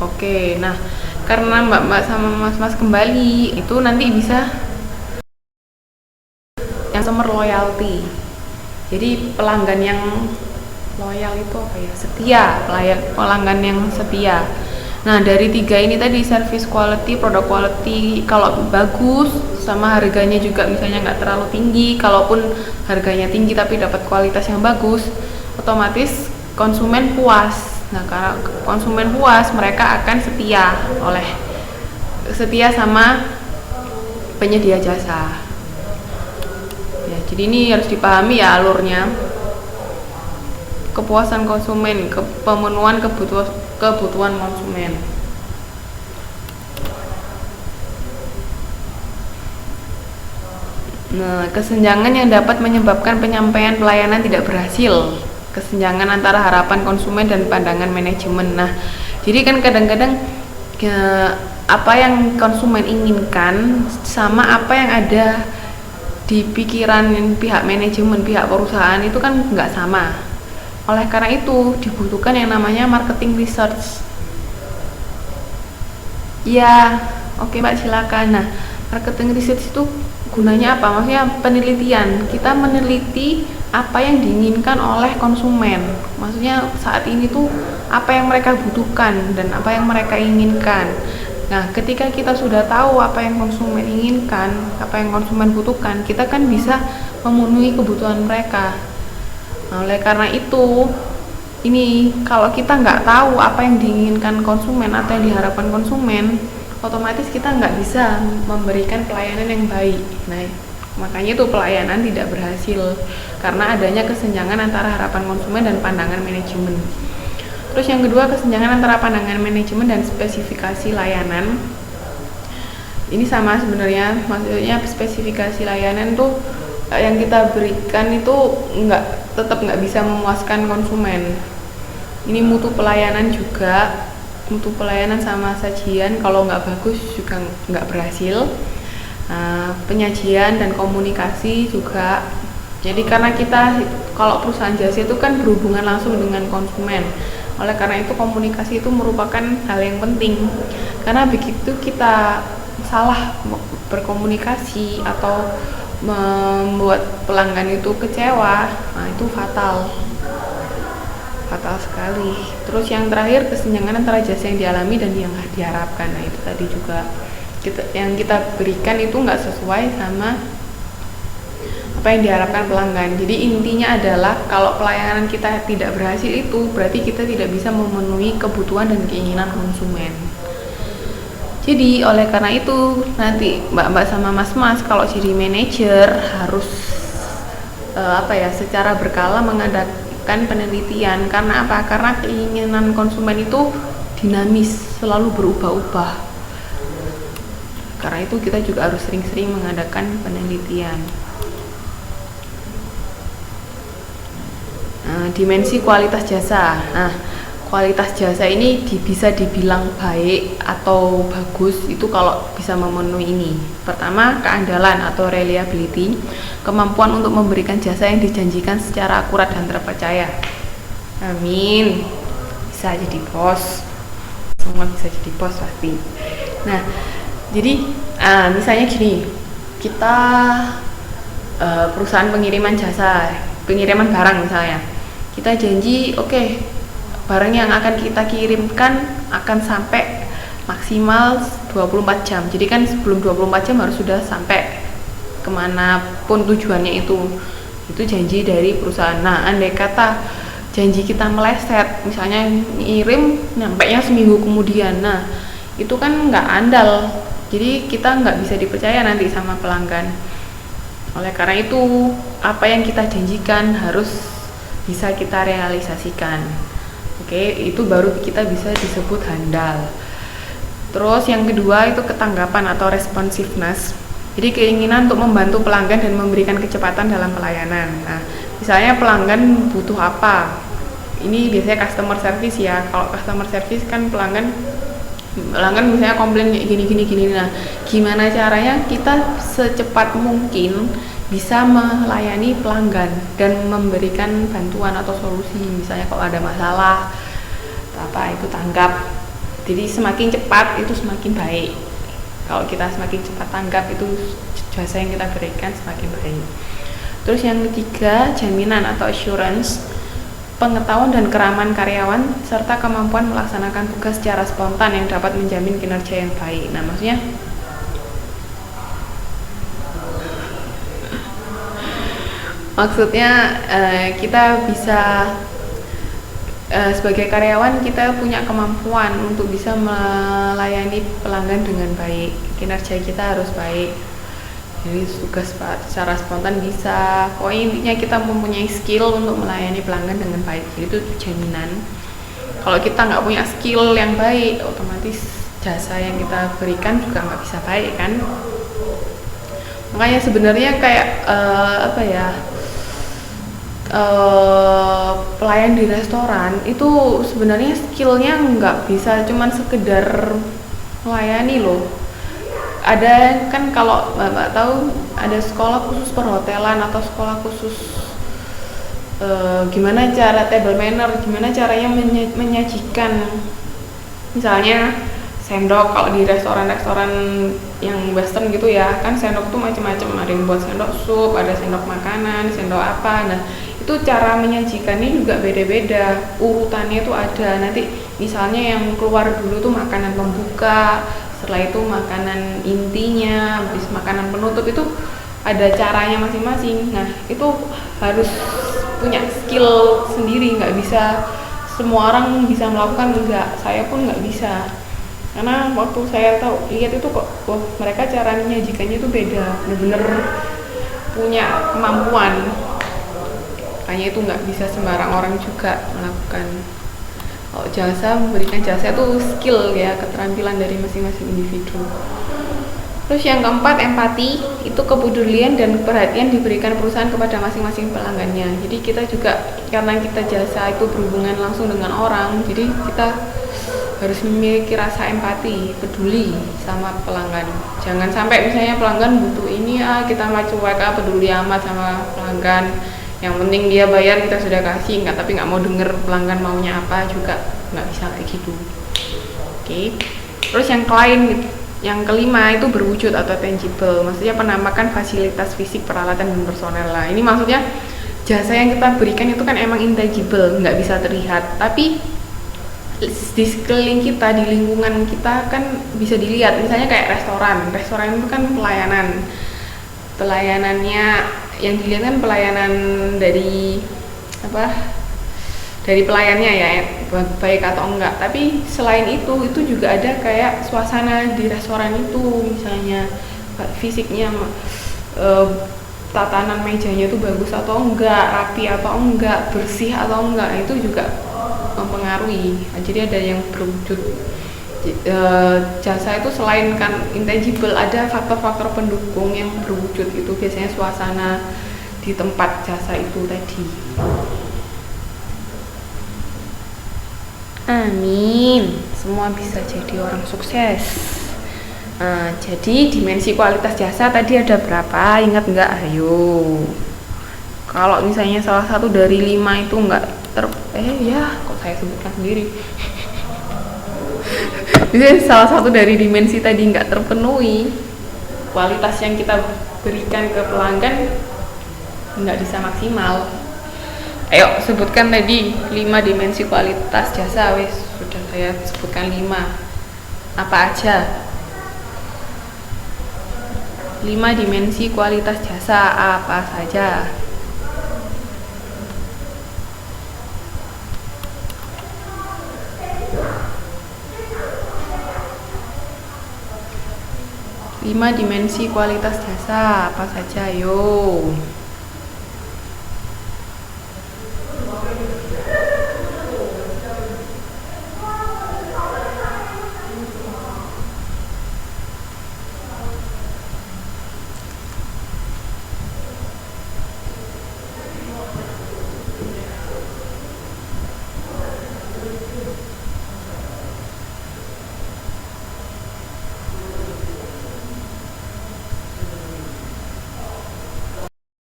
Oke, nah karena mbak-mbak sama mas-mas kembali itu nanti bisa yang customer loyalty. Jadi pelanggan yang loyal itu apa ya? Setia, pelanggan yang setia. Nah dari tiga ini tadi, service quality, product quality, kalau bagus sama harganya juga misalnya nggak terlalu tinggi, kalaupun harganya tinggi tapi dapat kualitas yang bagus, otomatis konsumen puas. Nah karena konsumen puas, mereka akan setia sama penyedia jasa. Ya, jadi ini harus dipahami ya alurnya. Kepuasan konsumen, pemenuhan kebutuhan konsumen. Nah, kesenjangan yang dapat menyebabkan penyampaian pelayanan tidak berhasil. Kesenjangan antara harapan konsumen dan pandangan manajemen. Nah, jadi kan kadang-kadang apa yang konsumen inginkan sama apa yang ada di pikiran pihak manajemen, pihak perusahaan itu kan nggak sama. Oleh karena itu dibutuhkan yang namanya marketing research. Ya, oke Mbak, silakan. Nah, marketing research itu gunanya apa? Maksudnya penelitian. Kita meneliti apa yang diinginkan oleh konsumen. Maksudnya saat ini tuh apa yang mereka butuhkan dan apa yang mereka inginkan. Nah, ketika kita sudah tahu apa yang konsumen inginkan, apa yang konsumen butuhkan, kita kan bisa memenuhi kebutuhan mereka. Nah, oleh karena itu, ini kalau kita nggak tahu apa yang diinginkan konsumen atau yang diharapkan konsumen, otomatis kita nggak bisa memberikan pelayanan yang baik. Nah, makanya itu pelayanan tidak berhasil karena adanya kesenjangan antara harapan konsumen dan pandangan manajemen. Terus yang kedua, kesenjangan antara pandangan manajemen dan spesifikasi layanan. Ini sama sebenarnya, maksudnya spesifikasi layanan tuh yang kita berikan itu tetap nggak bisa memuaskan konsumen. Ini mutu pelayanan juga, mutu pelayanan sama sajian kalau nggak bagus juga nggak berhasil. Penyajian dan komunikasi juga. Jadi karena kita kalau perusahaan jasa itu kan berhubungan langsung dengan konsumen. Oleh karena itu komunikasi itu merupakan hal yang penting. Karena begitu kita salah berkomunikasi atau membuat pelanggan itu kecewa, nah itu fatal sekali. Terus yang terakhir, kesenjangan antara jasa yang dialami dan yang diharapkan. Nah itu tadi juga yang kita berikan itu nggak sesuai sama apa yang diharapkan pelanggan. Jadi intinya adalah kalau pelayanan kita tidak berhasil itu berarti kita tidak bisa memenuhi kebutuhan dan keinginan konsumen. Jadi oleh karena itu nanti mbak-mbak sama mas-mas kalau jadi manajer harus secara berkala mengadakan penelitian. Karena apa? Karena keinginan konsumen itu dinamis, selalu berubah-ubah. Karena itu kita juga harus sering-sering mengadakan penelitian. Dimensi kualitas jasa. Nah, kualitas jasa ini bisa dibilang baik atau bagus itu kalau bisa memenuhi ini. Pertama, keandalan atau reliability, kemampuan untuk memberikan jasa yang dijanjikan secara akurat dan terpercaya. Amin. Bisa jadi bos. Semua bisa jadi bos pasti. Nah, jadi misalnya gini, kita perusahaan pengiriman jasa, pengiriman barang misalnya. Kita janji, barang yang akan kita kirimkan akan sampai maksimal 24 jam. Jadi kan sebelum 24 jam harus sudah sampai kemanapun tujuannya itu janji dari perusahaan. Nah, andai kata janji kita meleset, misalnya ngirim nyampainya seminggu kemudian, nah itu kan nggak andal. Jadi kita nggak bisa dipercaya nanti sama pelanggan. Oleh karena itu, apa yang kita janjikan harus bisa kita realisasikan. Itu baru kita bisa disebut handal. Terus yang kedua itu ketanggapan atau responsiveness. Jadi keinginan untuk membantu pelanggan dan memberikan kecepatan dalam pelayanan. Nah, misalnya pelanggan butuh apa? Ini biasanya customer service ya. Kalau customer service kan pelanggan misalnya komplain kayak gini. Nah, gimana caranya kita secepat mungkin bisa melayani pelanggan dan memberikan bantuan atau solusi. Misalnya kalau ada masalah itu tanggap. Jadi semakin cepat itu semakin baik. Kalau kita semakin cepat tanggap, itu jasa yang kita berikan semakin baik. Terus yang ketiga, jaminan atau assurance, pengetahuan dan keramaan karyawan serta kemampuan melaksanakan tugas secara spontan yang dapat menjamin kinerja yang baik. Nah, maksudnya kita bisa sebagai karyawan kita punya kemampuan untuk bisa melayani pelanggan dengan baik, kinerja kita harus baik, jadi tugas secara spontan bisa, pokoknya intinya kita mempunyai skill untuk melayani pelanggan dengan baik, jadi itu jaminan. Kalau kita nggak punya skill yang baik, otomatis jasa yang kita berikan juga nggak bisa baik kan. Makanya sebenarnya kayak pelayan di restoran itu sebenarnya skillnya nggak bisa cuman sekedar melayani loh. Ada kan, kalau Mbak tahu ada sekolah khusus perhotelan atau sekolah khusus gimana cara table manner, gimana caranya menyajikan misalnya sendok. Kalau di restoran-restoran yang western gitu ya kan, sendok tuh macam-macam, ada yang buat sendok sup, ada sendok makanan, sendok apa. Nah, itu cara menyajikannya juga beda-beda, urutannya tuh ada. Nanti misalnya yang keluar dulu tuh makanan pembuka, setelah itu makanan intinya, habis makanan penutup, itu ada caranya masing-masing. Nah, itu harus punya skill sendiri, nggak bisa semua orang bisa melakukan, enggak, saya pun nggak bisa. Karena waktu saya lihat itu kok, wah, mereka cara menyajikannya itu beda, bener-bener punya kemampuan. Makanya itu nggak bisa sembarang orang juga melakukan. Kalau jasa, memberikan jasa itu skill ya, keterampilan dari masing-masing individu. Terus yang keempat, empati, itu kepedulian dan perhatian diberikan perusahaan kepada masing-masing pelanggannya. Jadi kita juga, karena kita jasa itu berhubungan langsung dengan orang, jadi kita harus memiliki rasa empati, peduli sama pelanggan. Jangan sampai misalnya pelanggan butuh ini, kita mah cuek, peduli amat sama pelanggan. Yang penting dia bayar, kita sudah kasih, tapi nggak mau denger pelanggan maunya apa, juga nggak bisa kayak gitu. Oke. Terus yang kelima itu berwujud atau tangible, maksudnya penampakan fasilitas fisik, peralatan dan personel lah. Ini maksudnya jasa yang kita berikan itu kan emang intangible, nggak bisa terlihat, tapi di sekeliling kita, di lingkungan kita kan bisa dilihat. Misalnya kayak restoran itu kan pelayanannya yang dilihat kan pelayanan dari pelayannya ya, baik atau enggak. Tapi selain itu juga ada kayak suasana di restoran itu, misalnya fisiknya, tatanan mejanya itu bagus atau enggak, rapi atau enggak, bersih atau enggak, itu juga mempengaruhi. Jadi ada yang berwujud. Jasa itu selain kan intangible, ada faktor-faktor pendukung yang berwujud, itu biasanya suasana di tempat jasa itu tadi. Amin, semua bisa jadi orang sukses. Jadi dimensi kualitas jasa tadi ada berapa? Ingat nggak? Ayo. Kalau misalnya salah satu dari 5 itu nggak kok saya sebutkan sendiri. Jadi salah satu dari dimensi tadi nggak terpenuhi, kualitas yang kita berikan ke pelanggan nggak bisa maksimal. Ayo sebutkan tadi 5 dimensi kualitas jasa. Sudah saya sebutkan 5. Apa aja? 5 dimensi kualitas jasa apa saja? Lima dimensi kualitas jasa apa saja? Yo.